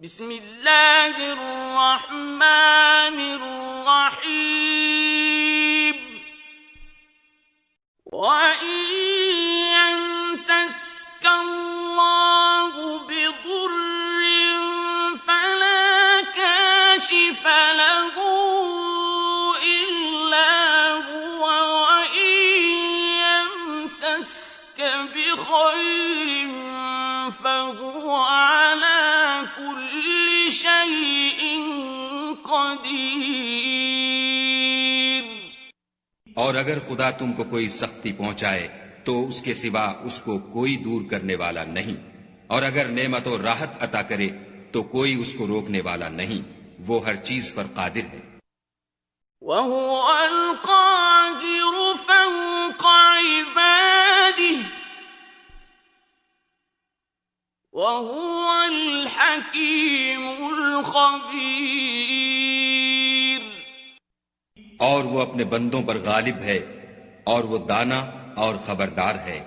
बिस्मिल्लाहिर्रहमानिर्रहीम। वइन यमसस्कल्लाहु बिदुर्रिन फला काशिफ लहु इल्ला हुव वइन यमसस्क बिखैरिन फहुव अला कुल्लि शैइन क़दीर। और अगर खुदा तुमको कोई सख्ती पहुंचाए तो उसके सिवा उसको कोई दूर करने वाला नहीं, और अगर नेमत और राहत अता करे तो कोई उसको रोकने वाला नहीं। वो हर चीज पर कादिर है। वहुवल क़ाहिरु फ़ौक़ इबादिहि वहुवल हकीमुल ख़बीर। और वो अपने बंदों पर गालिब है और वो दाना और खबरदार है।